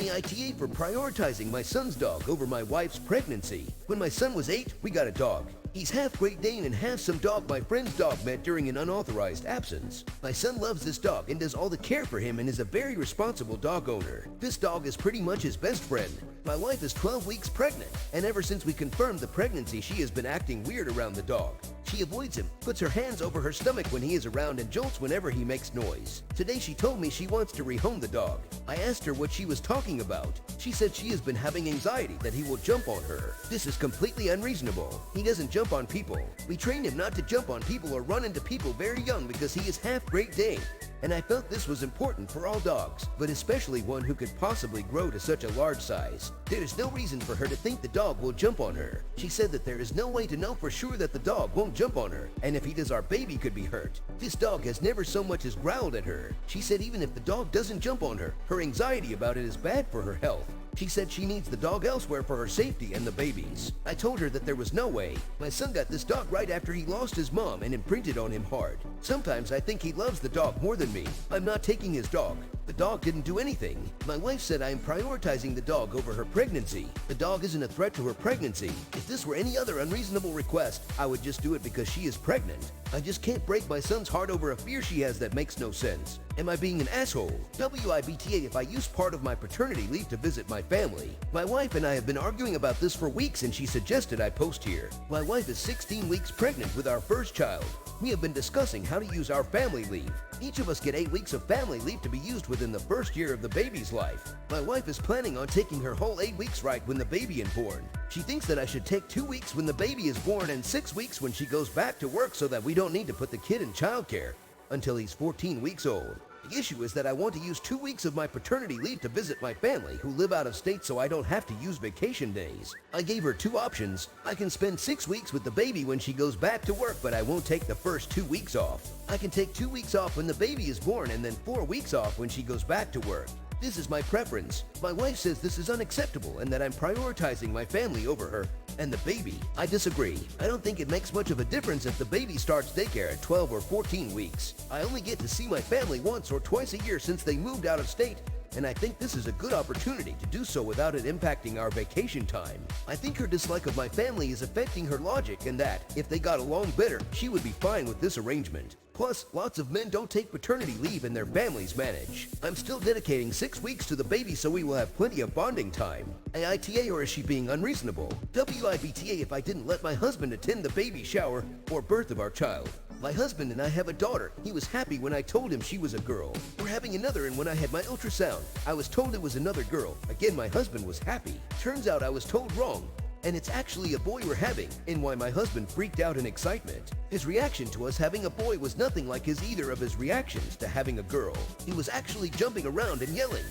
AITA for prioritizing my son's dog over my wife's pregnancy. When my son was 8, we got a dog. He's half Great Dane and half some dog my friend's dog met during an unauthorized absence. My son loves this dog and does all the care for him and is a very responsible dog owner. This dog is pretty much his best friend. My wife is 12 weeks pregnant, and ever since we confirmed the pregnancy, she has been acting weird around the dog. She avoids him, puts her hands over her stomach when he is around, and jolts whenever he makes noise. Today she told me she wants to rehome the dog. I asked her what she was talking about. She said she has been having anxiety that he will jump on her. This is completely unreasonable. He doesn't jump on people. We trained him not to jump on people or run into people very young because he is half Great Dane. And I felt this was important for all dogs, but especially one who could possibly grow to such a large size. There is no reason for her to think the dog will jump on her. She said that there is no way to know for sure that the dog won't jump on her, and if he does, our baby could be hurt. This dog has never so much as growled at her. She said even if the dog doesn't jump on her, her anxiety about it is bad for her health. She said she needs the dog elsewhere for her safety and the baby's. I told her that there was no way. My son got this dog right after he lost his mom and imprinted on him hard. Sometimes I think he loves the dog more than me. I'm not taking his dog. The dog didn't do anything. My wife said I am prioritizing the dog over her pregnancy. The dog isn't a threat to her pregnancy. If this were any other unreasonable request, I would just do it because she is pregnant. I just can't break my son's heart over a fear she has that makes no sense. Am I being an asshole? WIBTA if I use part of my paternity leave to visit my family. My wife and I have been arguing about this for weeks and she suggested I post here. My wife is 16 weeks pregnant with our first child. We have been discussing how to use our family leave. Each of us get 8 weeks of family leave to be used within the first year of the baby's life. My wife is planning on taking her whole 8 weeks right when the baby is born. She thinks that I should take 2 weeks when the baby is born and 6 weeks when she goes back to work so that we don't need to put the kid in childcare until he's 14 weeks old. The issue is that I want to use 2 weeks of my paternity leave to visit my family who live out of state so I don't have to use vacation days. I gave her 2 options. I can spend 6 weeks with the baby when she goes back to work, but I won't take the first 2 weeks off. I can take 2 weeks off when the baby is born and then 4 weeks off when she goes back to work. This is my preference. My wife says this is unacceptable and that I'm prioritizing my family over her and the baby. I disagree. I don't think it makes much of a difference if the baby starts daycare at 12 or 14 weeks. I only get to see my family once or twice a year since they moved out of state, and I think this is a good opportunity to do so without it impacting our vacation time. I think her dislike of my family is affecting her logic and that, if they got along better, she would be fine with this arrangement. Plus, lots of men don't take paternity leave and their families manage. I'm still dedicating 6 weeks to the baby so we will have plenty of bonding time. AITA or is she being unreasonable? WIBTA if I didn't let my husband attend the baby shower or birth of our child. My husband and I have a daughter. He was happy when I told him she was a girl. We're having another, and when I had my ultrasound, I was told it was another girl. Again, my husband was happy. Turns out I was told wrong, and it's actually a boy we're having, and why my husband freaked out in excitement. His reaction to us having a boy was nothing like either of his reactions to having a girl. He was actually jumping around and yelling.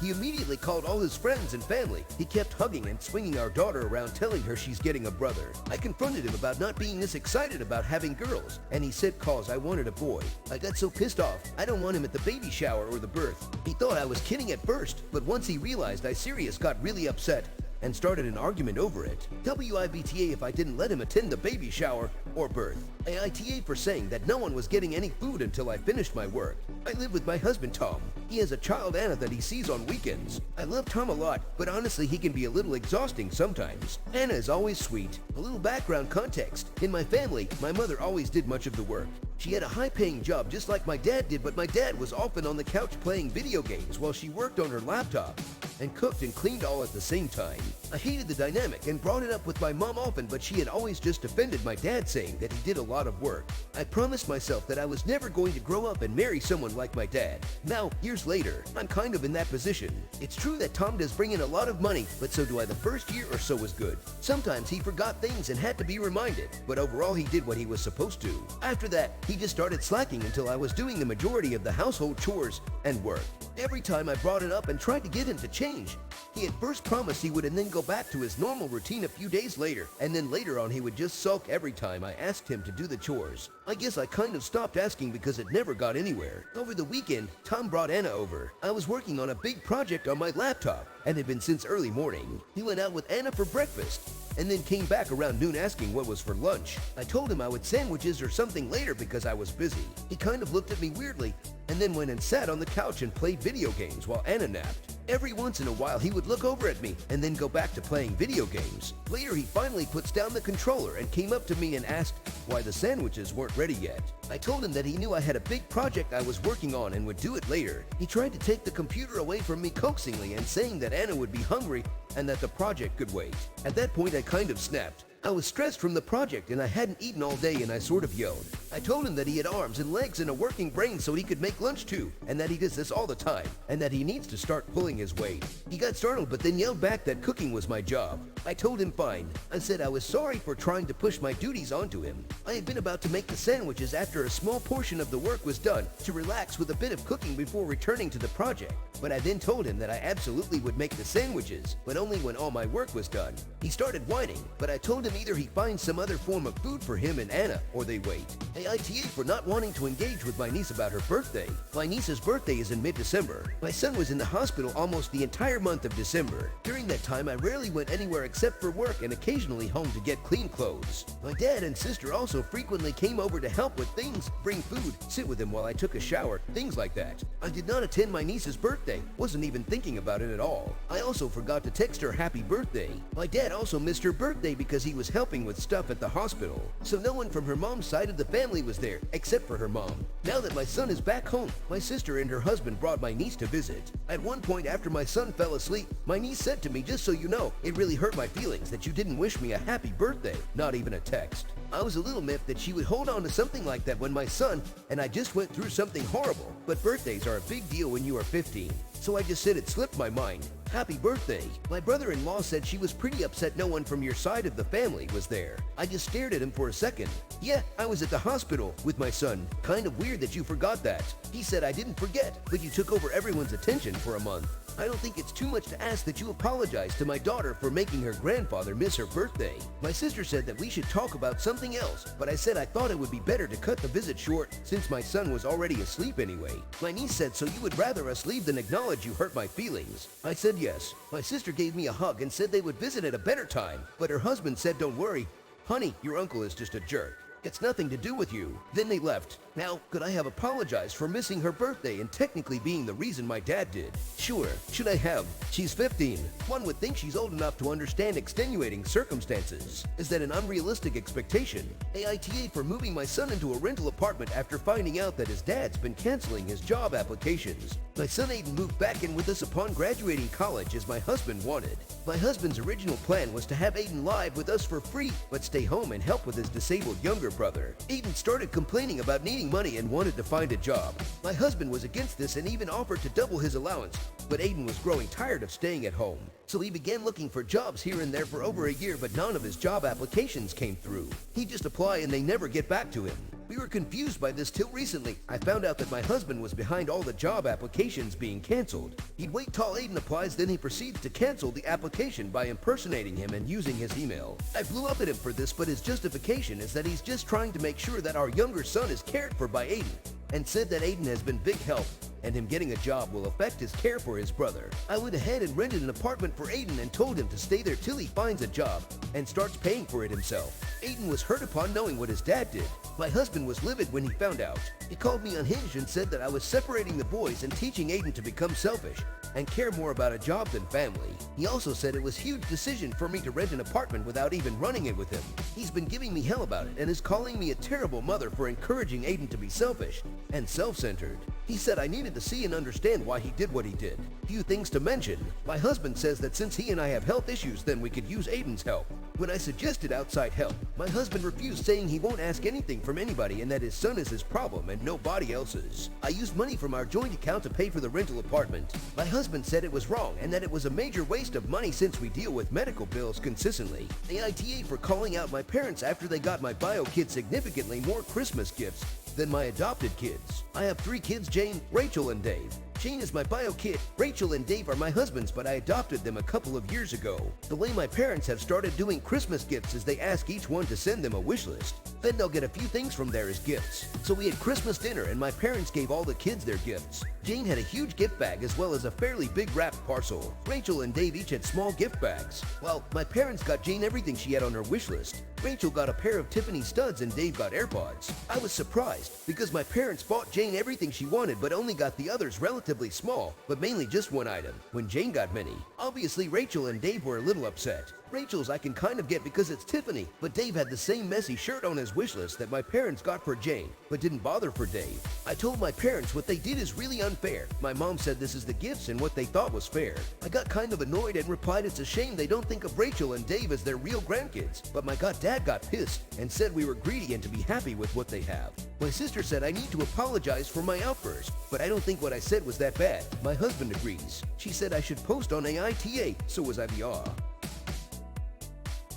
He immediately called all his friends and family. He kept hugging and swinging our daughter around, telling her she's getting a brother. I confronted him about not being this excited about having girls, and he said cause I wanted a boy. I got so pissed off, I don't want him at the baby shower or the birth. He thought I was kidding at first, but once he realized I serious got really upset and started an argument over it. WIBTA if I didn't let him attend the baby shower or birth. AITA for saying that no one was getting any food until I finished my work. I live with my husband Tom. He has a child Anna that he sees on weekends. I love Tom a lot, but honestly he can be a little exhausting sometimes. Anna is always sweet. A little background context. In my family, my mother always did much of the work. She had a high-paying job just like my dad did, but my dad was often on the couch playing video games while she worked on her laptop and cooked and cleaned all at the same time. I hated the dynamic and brought it up with my mom often, but she had always just defended my dad, saying that he did a lot of work. I promised myself that I was never going to grow up and marry someone like my dad. Now, years later, I'm kind of in that position. It's true that Tom does bring in a lot of money, but so do I. The first year or so was good. Sometimes he forgot things and had to be reminded, but overall he did what he was supposed to. After that, he just started slacking until I was doing the majority of the household chores and work. Every time I brought it up and tried to get him to change, he at first promised he would and then go back to his normal routine a few days later, and then later on he would just sulk every time I asked him to do the chores. I guess I kind of stopped asking because it never got anywhere. Over the weekend, Tom brought Anna over. I was working on a big project on my laptop and had been since early morning. He went out with Anna for breakfast and then came back around noon asking what was for lunch. I told him I would sandwiches or something later because I was busy. He kind of looked at me weirdly and then went and sat on the couch and played video games while Anna napped. Every once in a while he would look over at me and then go back to playing video games. Later he finally puts down the controller and came up to me and asked why the sandwiches weren't ready yet. I told him that he knew I had a big project I was working on and would do it later. He tried to take the computer away from me coaxingly and saying that Anna would be hungry and that the project could wait. At that point I kind of snapped. I was stressed from the project and I hadn't eaten all day and I sort of yelled. I told him that he had arms and legs and a working brain so he could make lunch too, and that he does this all the time, and that he needs to start pulling his weight. He got startled but then yelled back that cooking was my job. I told him fine. I said I was sorry for trying to push my duties onto him. I had been about to make the sandwiches after a small portion of the work was done to relax with a bit of cooking before returning to the project. But I then told him that I absolutely would make the sandwiches, but only when all my work was done. He started whining, but I told him either he finds some other form of food for him and Anna, or they wait. AITA for not wanting to engage with my niece about her birthday. My niece's birthday is in mid-December. My son was in the hospital almost the entire month of December. During that time, I rarely went anywhere except for work and occasionally home to get clean clothes. My dad and sister also frequently came over to help with things, bring food, sit with him while I took a shower, things like that. I did not attend my niece's birthday, wasn't even thinking about it at all. I also forgot to text her happy birthday. My dad also missed her birthday because he was helping with stuff at the hospital. So no one from her mom's side of the family was there, except for her mom. Now that my son is back home, my sister and her husband brought my niece to visit. At one point after my son fell asleep, my niece said to me, "Just so you know, it really hurt my feelings that you didn't wish me a happy birthday, not even a text." I was a little miffed that she would hold on to something like that when my son and I just went through something horrible, but birthdays are a big deal when you are 15. So I just said it slipped my mind. Happy birthday. My brother-in-law said she was pretty upset no one from your side of the family was there. I just stared at him for a second. Yeah, I was at the hospital with my son. Kind of weird that you forgot that. He said I didn't forget, but you took over everyone's attention for a month. I don't think it's too much to ask that you apologize to my daughter for making her grandfather miss her birthday. My sister said that we should talk about something else, but I said I thought it would be better to cut the visit short since my son was already asleep anyway. My niece said, "So you would rather us leave than acknowledge you hurt my feelings?" I said yes. My sister gave me a hug and said they would visit at a better time, but her husband said, "Don't worry, honey, your uncle is just a jerk. It's nothing to do with you." Then they left. Now, could I have apologized for missing her birthday and technically being the reason my dad did? Sure, should I have? She's 15. One would think she's old enough to understand extenuating circumstances. Is that an unrealistic expectation? AITA for moving my son into a rental apartment after finding out that his dad's been canceling his job applications. My son Aiden moved back in with us upon graduating college as my husband wanted. My husband's original plan was to have Aiden live with us for free, but stay home and help with his disabled younger brother. Aiden started complaining about needing money and wanted to find a job. My husband was against this and even offered to double his allowance, but Aiden was growing tired of staying at home. So he began looking for jobs here and there for over a year, but none of his job applications came through. He'd just apply and they never get back to him. We were confused by this till recently. I found out that my husband was behind all the job applications being canceled. He'd wait till Aiden applies, then he proceeds to cancel the application by impersonating him and using his email. I blew up at him for this, but his justification is that he's just trying to make sure that our younger son is cared for by Aiden, and said that Aiden has been big help and him getting a job will affect his care for his brother. I went ahead and rented an apartment for Aiden and told him to stay there till he finds a job and starts paying for it himself. Aiden was hurt upon knowing what his dad did. My husband was livid when he found out. He called me unhinged and said that I was separating the boys and teaching Aiden to become selfish and care more about a job than family. He also said it was a huge decision for me to rent an apartment without even running it with him. He's been giving me hell about it and is calling me a terrible mother for encouraging Aiden to be selfish and self-centered. He said I needed to see and understand why he did what he did. Few things to mention. My husband says that since he and I have health issues, then we could use Aiden's help. When I suggested outside help, my husband refused, saying he won't ask anything from anybody and that his son is his problem and nobody else's. I used money from our joint account to pay for the rental apartment. My husband said it was wrong and that it was a major waste of money since we deal with medical bills consistently. AITA for calling out my parents after they got my bio kid significantly more Christmas gifts than my adopted kids. I have 3 kids, Jane, Rachel, and Dave. Jane is my bio kid. Rachel and Dave are my husbands, but I adopted them a couple of years ago. The way my parents have started doing Christmas gifts is they ask each one to send them a wish list. Then they'll get a few things from there as gifts. So we had Christmas dinner and my parents gave all the kids their gifts. Jane had a huge gift bag as well as a fairly big wrapped parcel. Rachel and Dave each had small gift bags. Well, my parents got Jane everything she had on her wish list. Rachel got a pair of Tiffany studs and Dave got AirPods. I was surprised because my parents bought Jane everything she wanted but only got the others relatively small, but mainly just one item, when Jane got many. Obviously Rachel and Dave were a little upset. Rachel's I can kind of get because it's Tiffany, but Dave had the same messy shirt on his wish list that my parents got for Jane, but didn't bother for Dave. I told my parents what they did is really unfair. My mom said this is the gifts and what they thought was fair. I got kind of annoyed and replied it's a shame they don't think of Rachel and Dave as their real grandkids, but my dad got pissed and said we were greedy and to be happy with what they have. My sister said I need to apologize for my outburst, but I don't think what I said was that bad. My husband agrees. She said I should post on AITA, so was IVR.